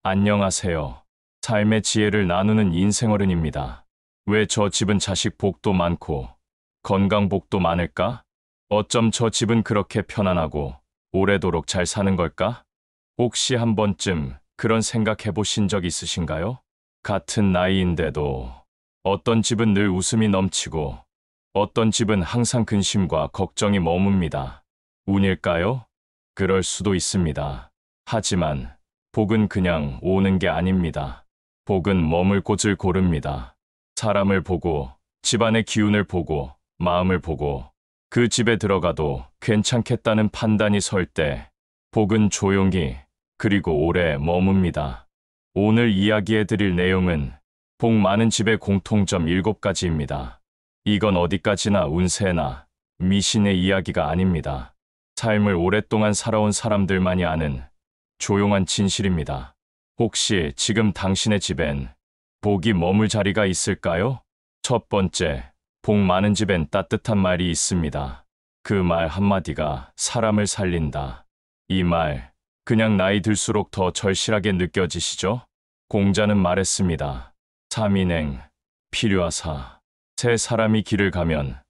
안녕하세요. 삶의 지혜를 나누는 인생어른입니다. 왜 저 집은 자식 복도 많고 건강 복도 많을까? 어쩜 저 집은 그렇게 편안하고 오래도록 잘 사는 걸까? 혹시 한 번쯤 그런 생각해 보신 적 있으신가요? 같은 나이인데도 어떤 집은 늘 웃음이 넘치고 어떤 집은 항상 근심과 걱정이 머뭅니다. 운일까요? 그럴 수도 있습니다. 하지만 복은 그냥 오는 게 아닙니다. 복은 머물 곳을 고릅니다. 사람을 보고, 집안의 기운을 보고, 마음을 보고, 그 집에 들어가도 괜찮겠다는 판단이 설 때, 복은 조용히, 그리고 오래 머뭅니다. 오늘 이야기해 드릴 내용은 복 많은 집의 공통점 7가지입니다. 이건 어디까지나 운세나 미신의 이야기가 아닙니다. 삶을 오랫동안 살아온 사람들만이 아는 조용한 진실입니다. 혹시 지금 당신의 집엔 복이 머물 자리가 있을까요? 첫 번째, 복 많은 집엔 따뜻한 말이 있습니다. 그 말 한마디가 사람을 살린다. 이 말, 그냥 나이 들수록 더 절실하게 느껴지시죠? 공자는 말했습니다. 삼인행, 필요하사. 세 사람이 길을 가면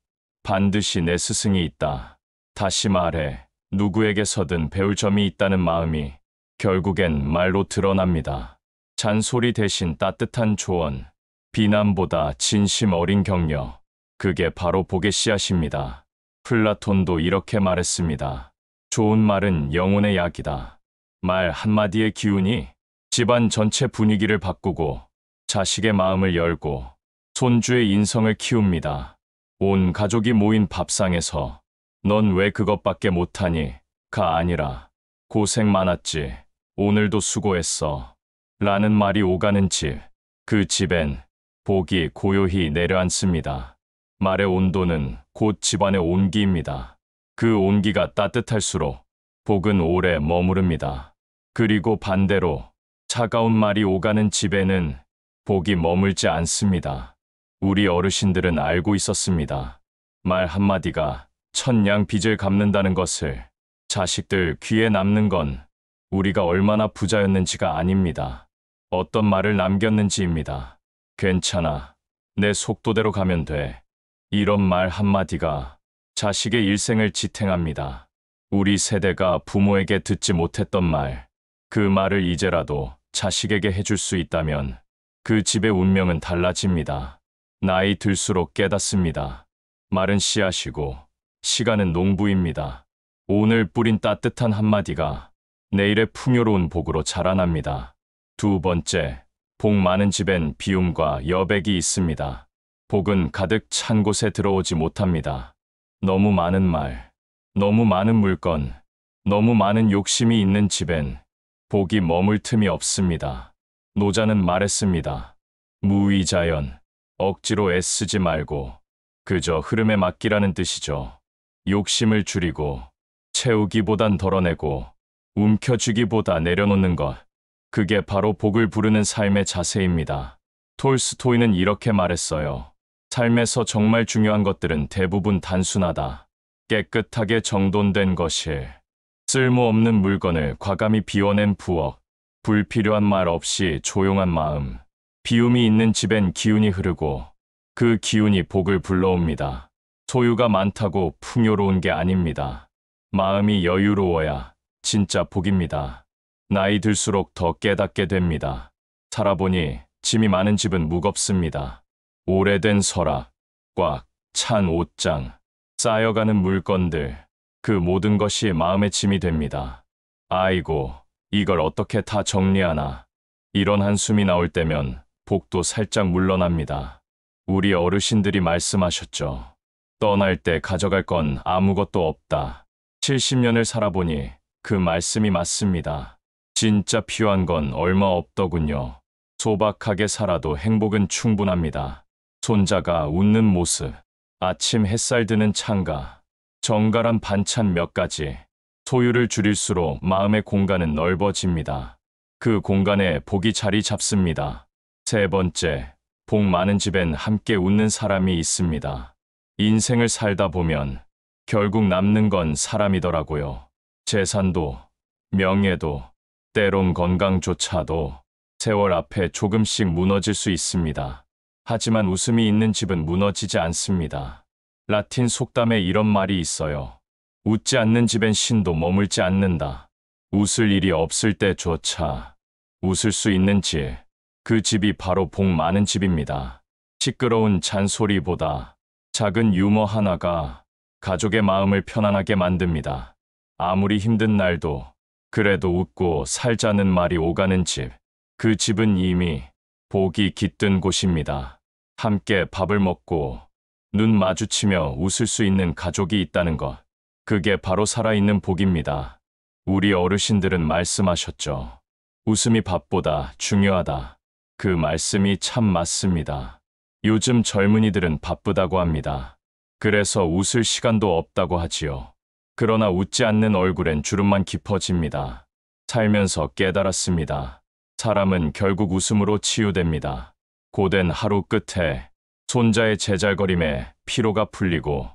반드시 내 스승이 있다. 다시 말해, 누구에게서든 배울 점이 있다는 마음이 결국엔 말로 드러납니다. 잔소리 대신 따뜻한 조언, 비난보다 진심 어린 격려, 그게 바로 복의 씨앗입니다. 플라톤도 이렇게 말했습니다. 좋은 말은 영혼의 약이다. 말 한마디의 기운이 집안 전체 분위기를 바꾸고 자식의 마음을 열고 손주의 인성을 키웁니다. 온 가족이 모인 밥상에서 넌 왜 그것밖에 못하니? 가 아니라 고생 많았지. 오늘도 수고했어. 라는 말이 오가는 집. 그 집엔 복이 고요히 내려앉습니다. 말의 온도는 곧 집안의 온기입니다. 그 온기가 따뜻할수록 복은 오래 머무릅니다. 그리고 반대로 차가운 말이 오가는 집에는 복이 머물지 않습니다. 우리 어르신들은 알고 있었습니다. 말 한마디가 천냥 빚을 갚는다는 것을. 자식들 귀에 남는 건 우리가 얼마나 부자였는지가 아닙니다. 어떤 말을 남겼는지입니다. 괜찮아. 내 속도대로 가면 돼. 이런 말 한마디가 자식의 일생을 지탱합니다. 우리 세대가 부모에게 듣지 못했던 말, 그 말을 이제라도 자식에게 해줄 수 있다면 그 집의 운명은 달라집니다. 나이 들수록 깨닫습니다. 말은 씨앗이고 시간은 농부입니다. 오늘 뿌린 따뜻한 한마디가 내일의 풍요로운 복으로 자라납니다. 두 번째, 복 많은 집엔 비움과 여백이 있습니다. 복은 가득 찬 곳에 들어오지 못합니다. 너무 많은 말, 너무 많은 물건, 너무 많은 욕심이 있는 집엔 복이 머물 틈이 없습니다. 노자는 말했습니다. 무의자연, 억지로 애쓰지 말고 그저 흐름에 맡기라는 뜻이죠. 욕심을 줄이고 채우기보단 덜어내고 움켜쥐기보다 내려놓는 것. 그게 바로 복을 부르는 삶의 자세입니다. 톨스토이는 이렇게 말했어요. 삶에서 정말 중요한 것들은 대부분 단순하다. 깨끗하게 정돈된 것일. 쓸모없는 물건을 과감히 비워낸 부엌. 불필요한 말 없이 조용한 마음. 비움이 있는 집엔 기운이 흐르고 그 기운이 복을 불러옵니다. 소유가 많다고 풍요로운 게 아닙니다. 마음이 여유로워야 진짜 복입니다. 나이 들수록 더 깨닫게 됩니다. 살아보니 짐이 많은 집은 무겁습니다. 오래된 서랍, 꽉 찬 옷장, 쌓여가는 물건들, 그 모든 것이 마음의 짐이 됩니다. 아이고, 이걸 어떻게 다 정리하나. 이런 한숨이 나올 때면 복도 살짝 물러납니다. 우리 어르신들이 말씀하셨죠. 떠날 때 가져갈 건 아무것도 없다. 70년을 살아보니 그 말씀이 맞습니다. 진짜 필요한 건 얼마 없더군요. 소박하게 살아도 행복은 충분합니다. 손자가 웃는 모습, 아침 햇살 드는 창가, 정갈한 반찬 몇 가지. 소유를 줄일수록 마음의 공간은 넓어집니다. 그 공간에 복이 자리 잡습니다. 세 번째, 복 많은 집엔 함께 웃는 사람이 있습니다. 인생을 살다 보면 결국 남는 건 사람이더라고요. 재산도, 명예도, 때론 건강조차도 세월 앞에 조금씩 무너질 수 있습니다. 하지만 웃음이 있는 집은 무너지지 않습니다. 라틴 속담에 이런 말이 있어요. 웃지 않는 집엔 신도 머물지 않는다. 웃을 일이 없을 때조차 웃을 수 있는 집, 그 집이 바로 복 많은 집입니다. 시끄러운 잔소리보다 작은 유머 하나가 가족의 마음을 편안하게 만듭니다. 아무리 힘든 날도 그래도 웃고 살자는 말이 오가는 집, 그 집은 이미 복이 깃든 곳입니다. 함께 밥을 먹고 눈 마주치며 웃을 수 있는 가족이 있다는 것, 그게 바로 살아있는 복입니다. 우리 어르신들은 말씀하셨죠. 웃음이 밥보다 중요하다. 그 말씀이 참 맞습니다. 요즘 젊은이들은 바쁘다고 합니다. 그래서 웃을 시간도 없다고 하지요. 그러나 웃지 않는 얼굴엔 주름만 깊어집니다. 살면서 깨달았습니다. 사람은 결국 웃음으로 치유됩니다. 고된 하루 끝에 손자의 제잘거림에 피로가 풀리고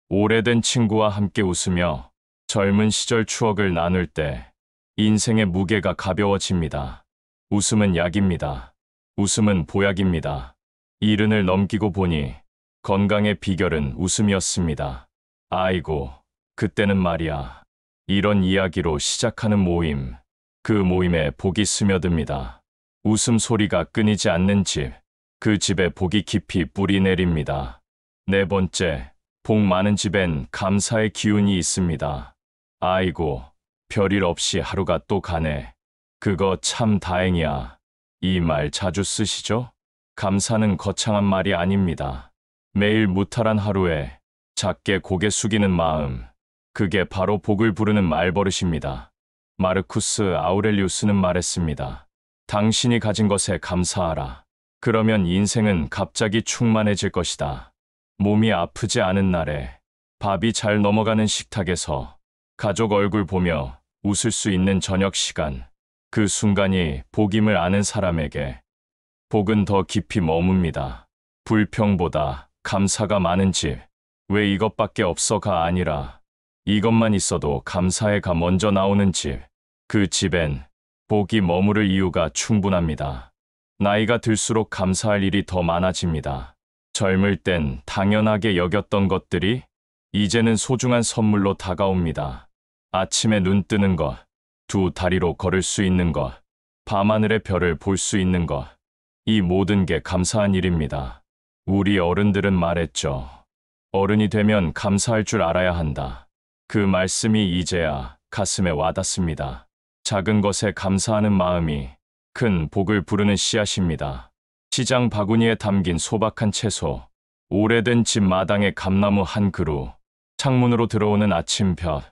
오래된 친구와 함께 웃으며 젊은 시절 추억을 나눌 때 인생의 무게가 가벼워집니다. 웃음은 약입니다. 웃음은 보약입니다. 이른을 넘기고 보니 건강의 비결은 웃음이었습니다. 아이고, 그때는 말이야. 이런 이야기로 시작하는 모임, 그 모임에 복이 스며듭니다. 웃음소리가 끊이지 않는 집, 그 집에 복이 깊이 뿌리 내립니다. 네 번째, 복 많은 집엔 감사의 기운이 있습니다. 아이고, 별일 없이 하루가 또 가네. 그거 참 다행이야. 이 말 자주 쓰시죠? 감사는 거창한 말이 아닙니다. 매일 무탈한 하루에 작게 고개 숙이는 마음, 그게 바로 복을 부르는 말버릇입니다. 마르쿠스 아우렐리우스는 말했습니다. 당신이 가진 것에 감사하라. 그러면 인생은 갑자기 충만해질 것이다. 몸이 아프지 않은 날에 밥이 잘 넘어가는 식탁에서 가족 얼굴 보며 웃을 수 있는 저녁 시간, 그 순간이 복임을 아는 사람에게 복은 더 깊이 머뭅니다. 불평보다 감사가 많은 집, 왜 이것밖에 없어가 아니라 이것만 있어도 감사해가 먼저 나오는 집, 그 집엔 복이 머무를 이유가 충분합니다. 나이가 들수록 감사할 일이 더 많아집니다. 젊을 땐 당연하게 여겼던 것들이 이제는 소중한 선물로 다가옵니다. 아침에 눈 뜨는 것, 두 다리로 걸을 수 있는 것, 밤하늘의 별을 볼 수 있는 것, 이 모든 게 감사한 일입니다. 우리 어른들은 말했죠. 어른이 되면 감사할 줄 알아야 한다. 그 말씀이 이제야 가슴에 와닿습니다. 작은 것에 감사하는 마음이 큰 복을 부르는 씨앗입니다. 시장 바구니에 담긴 소박한 채소, 오래된 집 마당의 감나무 한 그루, 창문으로 들어오는 아침볕,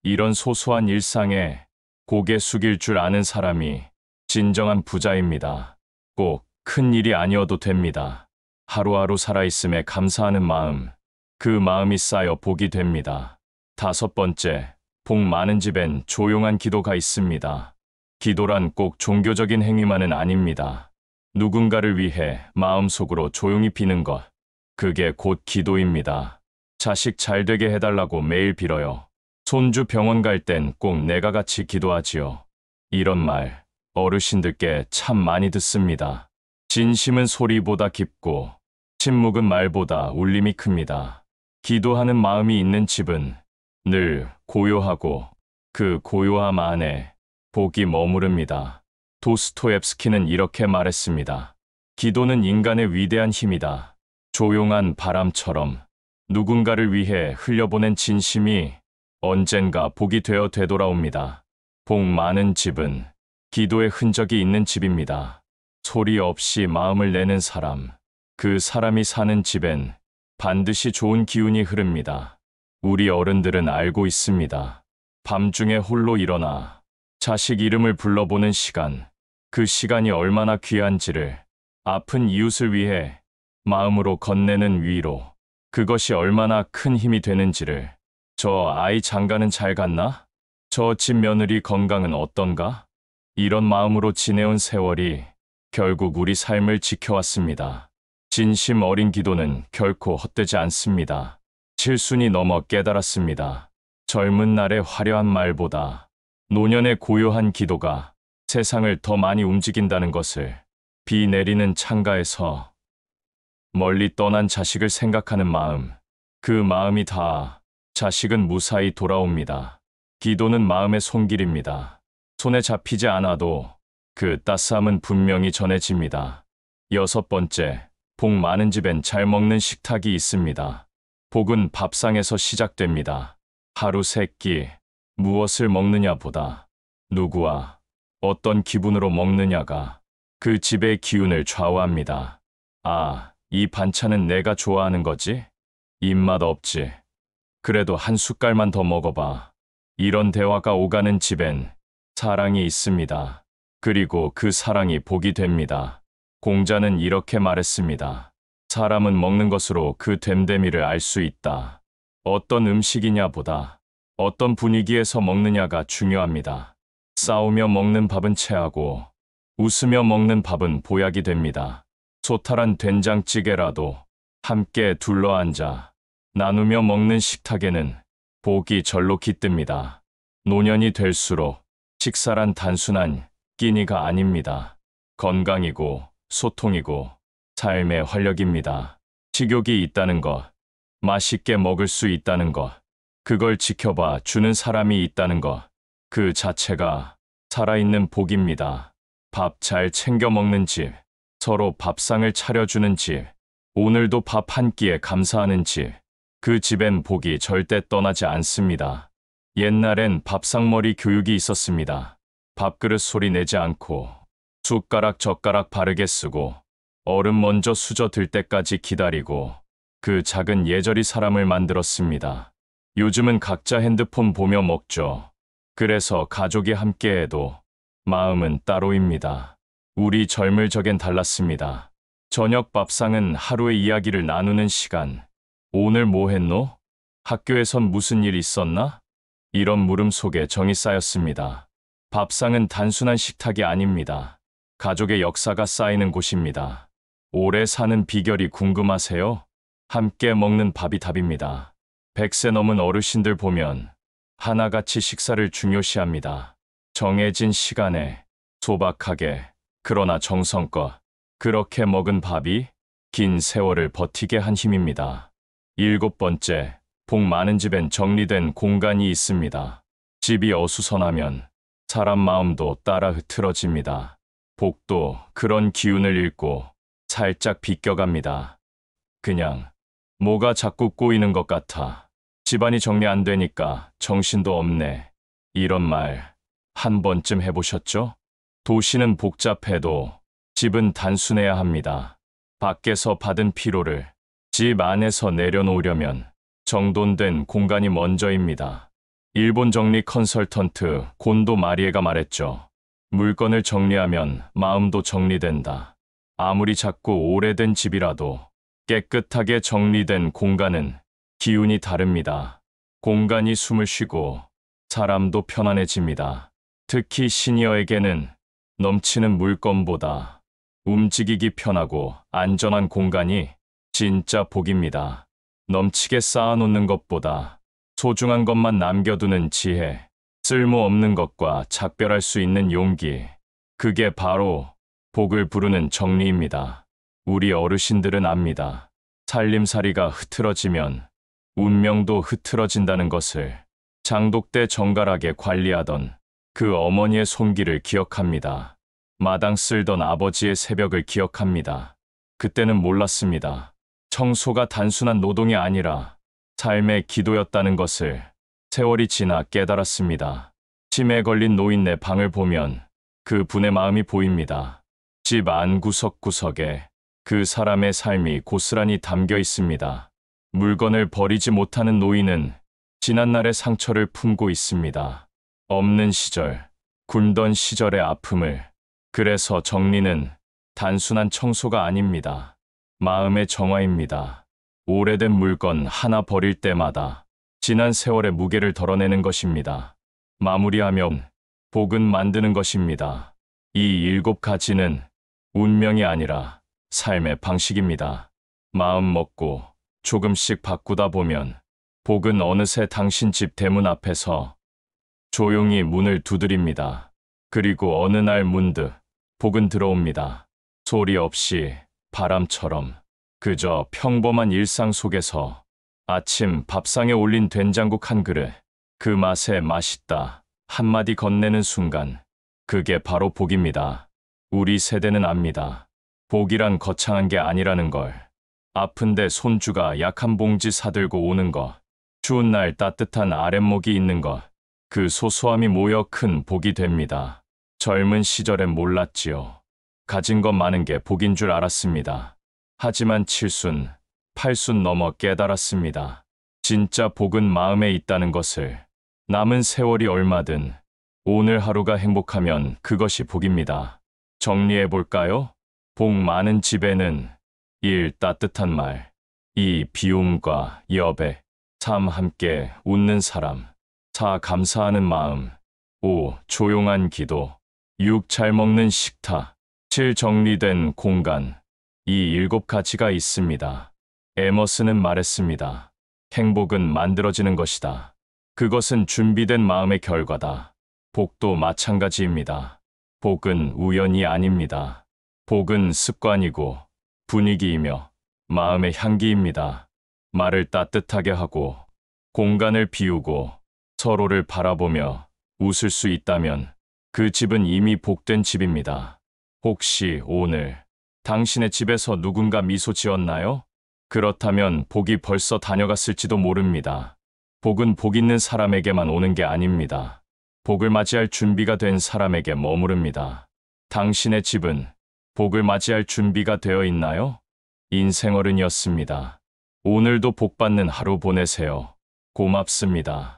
이런 소소한 일상에 고개 숙일 줄 아는 사람이 진정한 부자입니다. 꼭 큰 일이 아니어도 됩니다. 하루하루 살아있음에 감사하는 마음, 그 마음이 쌓여 복이 됩니다. 다섯 번째, 복 많은 집엔 조용한 기도가 있습니다. 기도란 꼭 종교적인 행위만은 아닙니다. 누군가를 위해 마음속으로 조용히 비는 것, 그게 곧 기도입니다. 자식 잘 되게 해달라고 매일 빌어요. 손주 병원 갈 땐 꼭 내가 같이 기도하지요. 이런 말, 어르신들께 참 많이 듣습니다. 진심은 소리보다 깊고, 침묵은 말보다 울림이 큽니다. 기도하는 마음이 있는 집은 늘 고요하고, 그 고요함 안에 복이 머무릅니다. 도스토옙스키는 이렇게 말했습니다. 기도는 인간의 위대한 힘이다. 조용한 바람처럼 누군가를 위해 흘려보낸 진심이 언젠가 복이 되어 되돌아옵니다. 복 많은 집은 기도의 흔적이 있는 집입니다. 소리 없이 마음을 내는 사람, 그 사람이 사는 집엔 반드시 좋은 기운이 흐릅니다. 우리 어른들은 알고 있습니다. 밤중에 홀로 일어나 자식 이름을 불러보는 시간, 그 시간이 얼마나 귀한지를, 아픈 이웃을 위해 마음으로 건네는 위로, 그것이 얼마나 큰 힘이 되는지를, 저 아이 장가는 잘 갔나? 저 집 며느리 건강은 어떤가? 이런 마음으로 지내온 세월이 결국 우리 삶을 지켜왔습니다. 진심 어린 기도는 결코 헛되지 않습니다. 칠순이 넘어 깨달았습니다. 젊은 날의 화려한 말보다 노년의 고요한 기도가 세상을 더 많이 움직인다는 것을, 비 내리는 창가에서 멀리 떠난 자식을 생각하는 마음, 그 마음이 다 자식은 무사히 돌아옵니다. 기도는 마음의 손길입니다. 손에 잡히지 않아도 그 따스함은 분명히 전해집니다. 6번째, 복 많은 집엔 잘 먹는 식탁이 있습니다. 복은 밥상에서 시작됩니다. 하루 세 끼, 무엇을 먹느냐보다 누구와 어떤 기분으로 먹느냐가 그 집의 기운을 좌우합니다. 아, 이 반찬은 내가 좋아하는 거지? 입맛 없지. 그래도 한 숟갈만 더 먹어봐. 이런 대화가 오가는 집엔 사랑이 있습니다. 그리고 그 사랑이 복이 됩니다. 공자는 이렇게 말했습니다. 사람은 먹는 것으로 그 됨됨이를 알 수 있다. 어떤 음식이냐 보다 어떤 분위기에서 먹느냐가 중요합니다. 싸우며 먹는 밥은 체하고 웃으며 먹는 밥은 보약이 됩니다. 소탈한 된장찌개라도 함께 둘러앉아 나누며 먹는 식탁에는 복이 절로 깃듭니다. 노년이 될수록 식사란 단순한 끼니가 아닙니다. 건강이고 소통이고 삶의 활력입니다. 식욕이 있다는 것, 맛있게 먹을 수 있다는 것, 그걸 지켜봐 주는 사람이 있다는 것, 그 자체가 살아있는 복입니다. 밥 잘 챙겨 먹는 집, 서로 밥상을 차려주는 집, 오늘도 밥 한 끼에 감사하는 집, 그 집엔 복이 절대 떠나지 않습니다. 옛날엔 밥상머리 교육이 있었습니다. 밥그릇 소리 내지 않고 숟가락 젓가락 바르게 쓰고 얼음 먼저 수저 들 때까지 기다리고 그 작은 예절이 사람을 만들었습니다. 요즘은 각자 핸드폰 보며 먹죠. 그래서 가족이 함께해도 마음은 따로입니다. 우리 젊을 적엔 달랐습니다. 저녁 밥상은 하루의 이야기를 나누는 시간. 오늘 뭐 했노? 학교에선 무슨 일 있었나? 이런 물음 속에 정이 쌓였습니다. 밥상은 단순한 식탁이 아닙니다. 가족의 역사가 쌓이는 곳입니다. 오래 사는 비결이 궁금하세요? 함께 먹는 밥이 답입니다. 100세 넘은 어르신들 보면 하나같이 식사를 중요시합니다. 정해진 시간에 소박하게 그러나 정성껏 그렇게 먹은 밥이 긴 세월을 버티게 한 힘입니다. 7번째, 복 많은 집엔 정리된 공간이 있습니다. 집이 어수선하면 사람 마음도 따라 흐트러집니다. 복도 그런 기운을 잃고 살짝 비껴갑니다. 그냥 뭐가 자꾸 꼬이는 것 같아. 집안이 정리 안 되니까 정신도 없네. 이런 말 한 번쯤 해보셨죠? 도시는 복잡해도 집은 단순해야 합니다. 밖에서 받은 피로를 집 안에서 내려놓으려면 정돈된 공간이 먼저입니다. 일본 정리 컨설턴트 곤도 마리에가 말했죠. 물건을 정리하면 마음도 정리된다. 아무리 작고 오래된 집이라도 깨끗하게 정리된 공간은 기운이 다릅니다. 공간이 숨을 쉬고 사람도 편안해집니다. 특히 시니어에게는 넘치는 물건보다 움직이기 편하고 안전한 공간이 진짜 복입니다. 넘치게 쌓아놓는 것보다 소중한 것만 남겨두는 지혜, 쓸모없는 것과 작별할 수 있는 용기, 그게 바로 복을 부르는 정리입니다. 우리 어르신들은 압니다. 살림살이가 흐트러지면 운명도 흐트러진다는 것을. 장독대 정갈하게 관리하던 그 어머니의 손길을 기억합니다. 마당 쓸던 아버지의 새벽을 기억합니다. 그때는 몰랐습니다. 청소가 단순한 노동이 아니라 삶의 기도였다는 것을 세월이 지나 깨달았습니다. 치매에 걸린 노인네 방을 보면 그 분의 마음이 보입니다. 집 안 구석구석에 그 사람의 삶이 고스란히 담겨 있습니다. 물건을 버리지 못하는 노인은 지난날의 상처를 품고 있습니다. 없는 시절, 굶던 시절의 아픔을. 그래서 정리는 단순한 청소가 아닙니다. 마음의 정화입니다. 오래된 물건 하나 버릴 때마다 지난 세월의 무게를 덜어내는 것입니다. 마무리하면 복은 만드는 것입니다. 이 7가지는 운명이 아니라 삶의 방식입니다. 마음 먹고 조금씩 바꾸다 보면 복은 어느새 당신 집 대문 앞에서 조용히 문을 두드립니다. 그리고 어느 날 문득 복은 들어옵니다. 소리 없이 바람처럼 그저 평범한 일상 속에서 아침 밥상에 올린 된장국 한 그릇, 그 맛에 맛있다 한마디 건네는 순간 그게 바로 복입니다. 우리 세대는 압니다. 복이란 거창한 게 아니라는 걸. 아픈데 손주가 약 한 봉지 사들고 오는 것, 추운 날 따뜻한 아랫목이 있는 것, 그 소소함이 모여 큰 복이 됩니다. 젊은 시절엔 몰랐지요. 가진 것 많은 게 복인 줄 알았습니다. 하지만 칠순, 팔순 넘어 깨달았습니다. 진짜 복은 마음에 있다는 것을. 남은 세월이 얼마든 오늘 하루가 행복하면 그것이 복입니다. 정리해 볼까요? 복 많은 집에는 1. 따뜻한 말, 2. 비움과 여백, 3. 함께 웃는 사람, 4. 감사하는 마음, 5. 조용한 기도, 6. 잘 먹는 식탁, 7. 정리된 공간. 이 7가지가 있습니다. 에머슨은 말했습니다. 행복은 만들어지는 것이다. 그것은 준비된 마음의 결과다. 복도 마찬가지입니다. 복은 우연이 아닙니다. 복은 습관이고 분위기이며 마음의 향기입니다. 말을 따뜻하게 하고 공간을 비우고 서로를 바라보며 웃을 수 있다면 그 집은 이미 복된 집입니다. 혹시 오늘 당신의 집에서 누군가 미소 지었나요? 그렇다면 복이 벌써 다녀갔을지도 모릅니다. 복은 복 있는 사람에게만 오는 게 아닙니다. 복을 맞이할 준비가 된 사람에게 머무릅니다. 당신의 집은 복을 맞이할 준비가 되어 있나요? 인생어른이었습니다. 오늘도 복 받는 하루 보내세요. 고맙습니다.